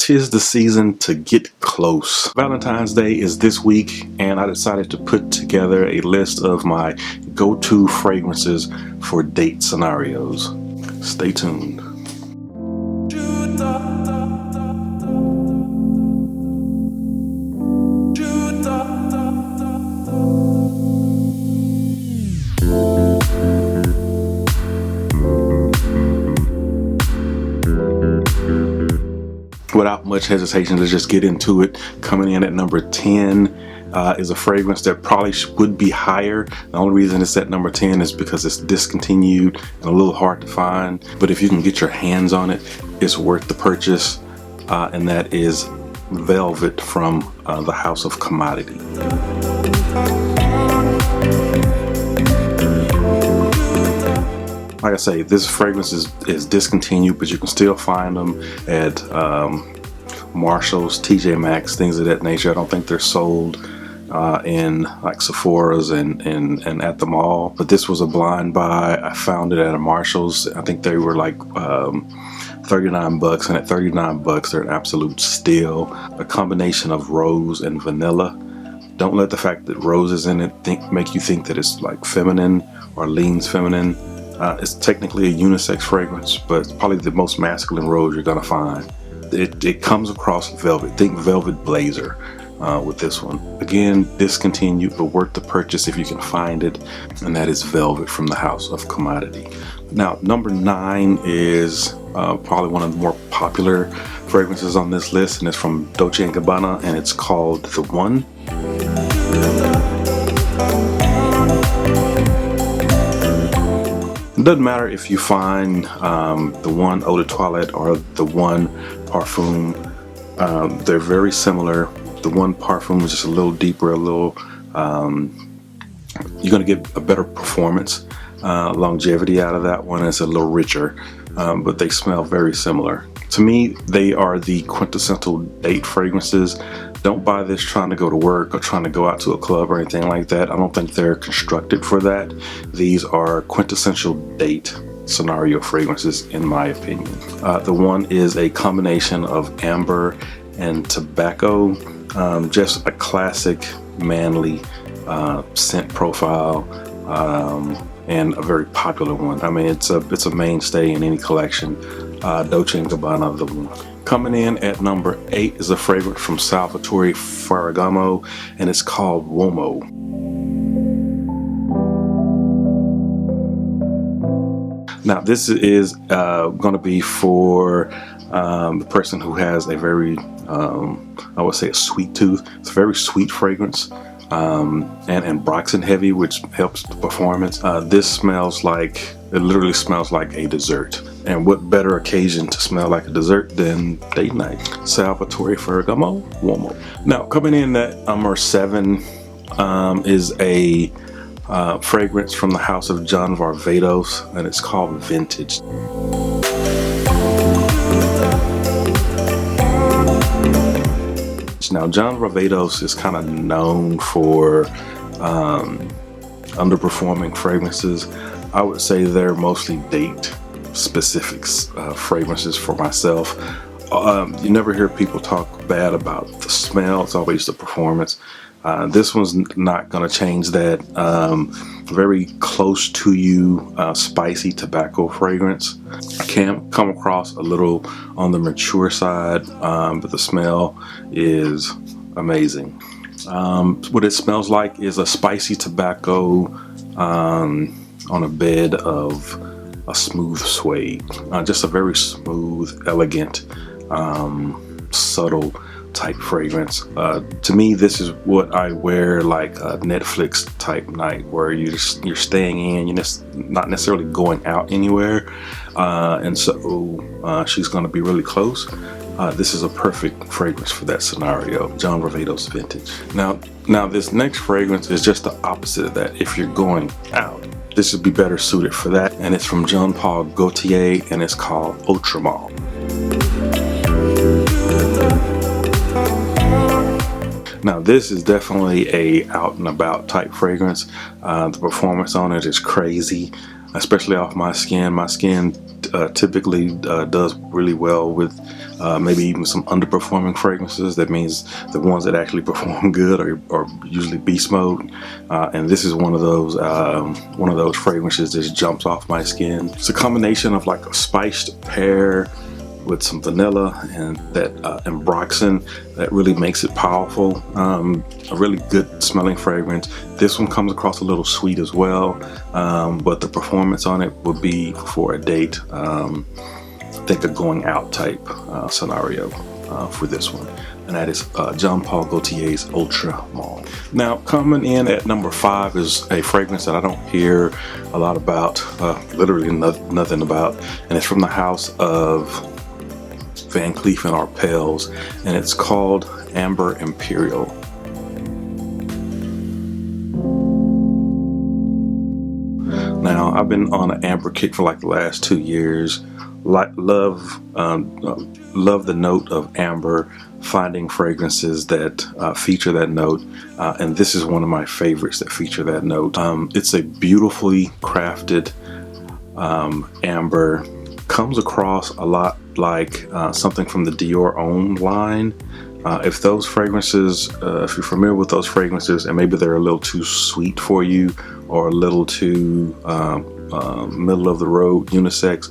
'Tis the season to get close. Valentine's Day is this week, and I decided to put together a list of my go-to fragrances for date scenarios. Stay tuned. Without much hesitation, let's just get into it. Coming in at number 10 is a fragrance that probably would be higher. The only reason it's at number 10 is because it's discontinued and a little hard to find. But if you can get your hands on it, it's worth the purchase. And that is Velvet from the House of Commodity. Like I say, this fragrance is discontinued, but you can still find them at Marshall's, TJ Maxx, things of that nature. I don't think they're sold in like Sephora's and at the mall. But this was a blind buy. I found it at a Marshall's. I think they were like $39, and at $39 they're an absolute steal. A combination of rose and vanilla. Don't let the fact that rose is in it make you think that it's like feminine or leans feminine. It's technically a unisex fragrance, but it's probably the most masculine rose you're gonna find. It comes across velvet. Think velvet blazer with this one. Again, discontinued, but worth the purchase if you can find it. And that is Velvet from the House of Commodity. Now, number 9 is probably one of the more popular fragrances on this list, and it's from Dolce Gabbana, and it's called The One. It doesn't matter if you find the One Eau de Toilette or the One Parfum. They're very similar. The One Parfum is just a little deeper, a little. You're going to get a better performance, longevity out of that one. It's a little richer, but they smell very similar. To me, they are the quintessential date fragrances. Don't buy this trying to go to work or trying to go out to a club or anything like that. I don't think they're constructed for that. These are quintessential date scenario fragrances, in my opinion. The One is a combination of amber and tobacco. Just a classic manly scent profile, and a very popular one. I mean, it's a mainstay in any collection. Dolce & Gabbana, The One. Coming in at number 8 is a fragrance from Salvatore Ferragamo, and it's called Homme. Now, this is going to be for the person who has a very, I would say, a sweet tooth. It's a very sweet fragrance, and Broxen heavy, which helps the performance. This smells like, it literally smells like a dessert. And what better occasion to smell like a dessert than date night? Salvatore Ferragamo, Homme. Now, coming in at number 7 is a fragrance from the house of John Varvatos, and it's called Vintage. Now, John Varvatos is kind of known for underperforming fragrances. I would say they're mostly date specific fragrances for myself. You never hear people talk bad about the smell. It's always the performance. This one's not going to change that. Very close to you, spicy tobacco fragrance. Can come across a little on the mature side, but the smell is amazing. What it smells like is a spicy tobacco on a bed of a smooth suede. Just a very smooth, elegant, subtle type fragrance. To me, this is what I wear like a Netflix type night, where you're staying in, you're just not necessarily going out anywhere, and so she's going to be really close. This is a perfect fragrance for that scenario. John Varvatos Vintage. Now this next fragrance is just the opposite of that. If you're going out, this would be better suited for that, and it's from Jean Paul Gaultier, and it's called Autrement. Now, this is definitely a out and about type fragrance. The performance on it is crazy, especially off my skin. My skin typically does really well with maybe even some underperforming fragrances. That means the ones that actually perform good are usually beast mode, and this is one of those fragrances that just jumps off my skin. It's a combination of like a spiced pear with some vanilla and that ambroxan that really makes it powerful. A really good smelling fragrance. This one comes across a little sweet as well, but the performance on it would be for a date. I think a going out type scenario for this one, and that is Jean Paul Gaultier's Ultra Mauve. Now, coming in at number 5 is a fragrance that I don't hear a lot about, literally nothing about, and it's from the house of Van Cleef Arpels, and it's called Amber Imperial. Now, I've been on an amber kick for like the last 2 years. Love the note of amber, finding fragrances that feature that note, and this is one of my favorites that feature that note. It's a beautifully crafted amber. Comes across a lot like something from the Dior Homme line. If those fragrances, if you're familiar with those fragrances, and maybe they're a little too sweet for you, or a little too middle of the road, unisex,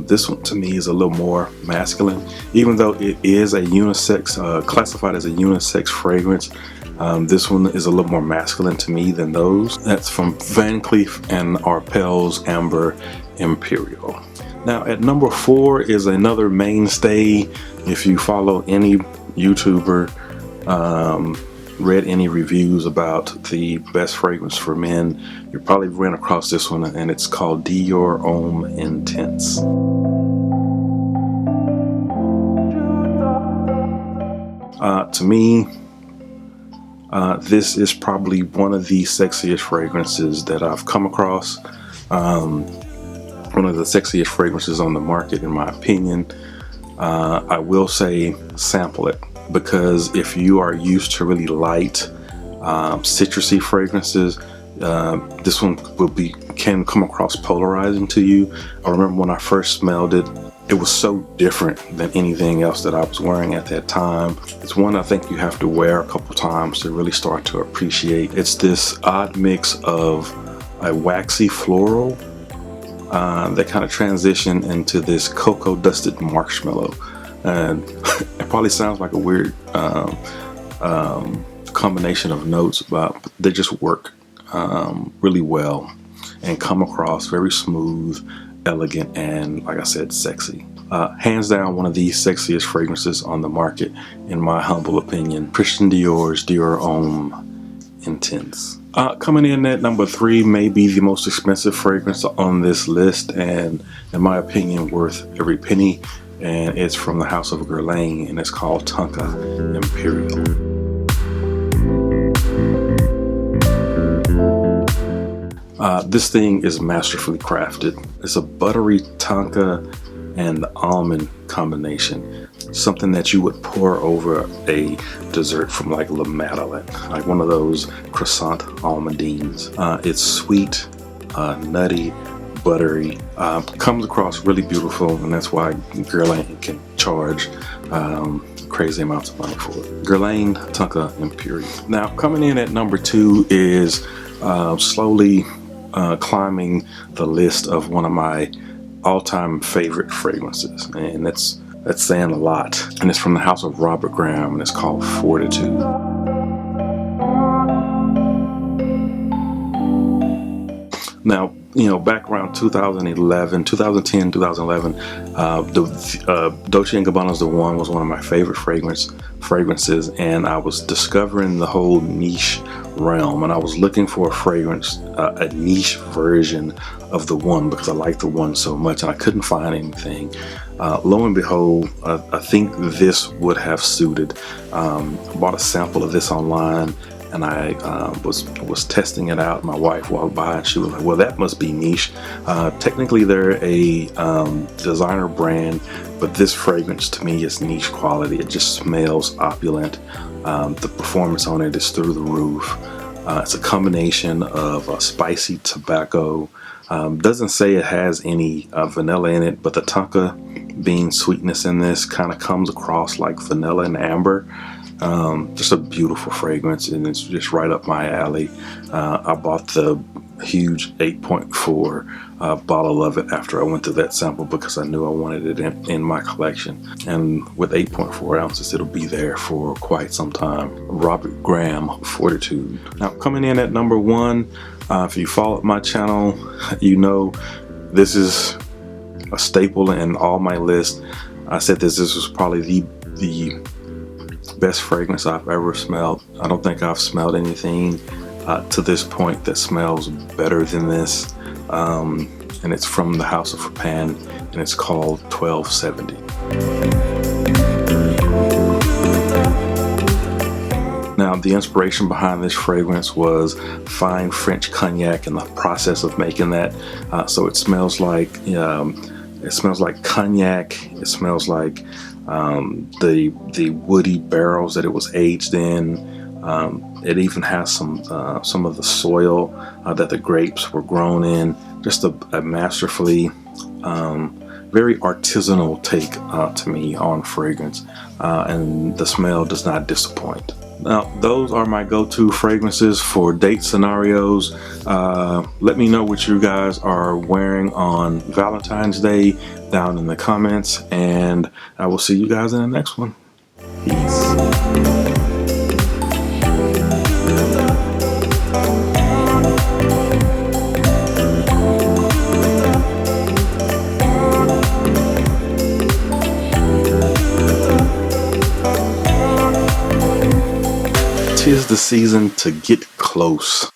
this one to me is a little more masculine. Even though it is a unisex, classified as a unisex fragrance, this one is a little more masculine to me than those. That's from Van Cleef Arpels Amber Imperial. Now at number 4 is another mainstay. If you follow any YouTuber, read any reviews about the best fragrance for men, you probably ran across this one, and it's called Dior Homme Intense. To me, this is probably one of the sexiest fragrances that I've come across. One of the sexiest fragrances on the market, in my opinion. I will say sample it, because if you are used to really light citrusy fragrances, this one can come across polarizing to you. I remember when I first smelled it, it was so different than anything else that I was wearing at that time. It's one I think you have to wear a couple times to really start to appreciate. It's this odd mix of a waxy floral that kind of transition into this cocoa dusted marshmallow, and it probably sounds like a weird combination of notes, but they just work really well and come across very smooth, elegant, and like I said, sexy. Hands down, one of the sexiest fragrances on the market, in my humble opinion. Christian Dior's Dior Homme Intense. Coming in at number 3 may be the most expensive fragrance on this list, and in my opinion worth every penny, and it's from the house of Guerlain, and it's called Tonka Imperial. This thing is masterfully crafted. It's a buttery tonka and almond combination, something that you would pour over a dessert from like La Madeleine, like one of those croissant almondines. It's sweet, nutty, buttery, comes across really beautiful, and that's why Guerlain can charge crazy amounts of money for it. Guerlain Tonka Imperial. Now coming in at number 2 is slowly climbing the list of one of my all-time favorite fragrances, and that's saying a lot, and it's from the house of Robert Graham, and it's called Fortitude. Now, you know, back around 2010, 2011, Dolce Gabbana's The One was one of my favorite fragrances, and I was discovering the whole niche realm, and I was looking for a fragrance, a niche version of The One, because I liked The One so much, and I couldn't find anything. Lo and behold, I think this would have suited. I bought a sample of this online, and I was testing it out. My wife walked by and she was like, well, that must be niche. Technically they're a designer brand, but this fragrance to me is niche quality. It just smells opulent. The performance on it is through the roof. It's a combination of spicy tobacco. Doesn't say it has any vanilla in it, but the tonka bean sweetness in this kind of comes across like vanilla and amber. Just a beautiful fragrance, and it's just right up my alley. I bought the huge 8.4 bottle of it after I went to that sample because I knew I wanted it in my collection. And with 8.4 ounces, it'll be there for quite some time. Robert Graham, Fortitude. Now, coming in at number 1, if you followed my channel, you know this is a staple in all my lists. I said this was probably the best fragrance I've ever smelled. I don't think I've smelled anything to this point that smells better than this, and it's from the House of Frapan, and it's called 1270. Now, the inspiration behind this fragrance was fine French cognac and the process of making that. So it smells like cognac. It smells like the woody barrels that it was aged in. It even has some of the soil that the grapes were grown in. Just a masterfully, very artisanal take to me on fragrance, and the smell does not disappoint. Now, those are my go-to fragrances for date scenarios. Let me know what you guys are wearing on Valentine's Day down in the comments, and I will see you guys in the next one. Peace. Tis the season to get close.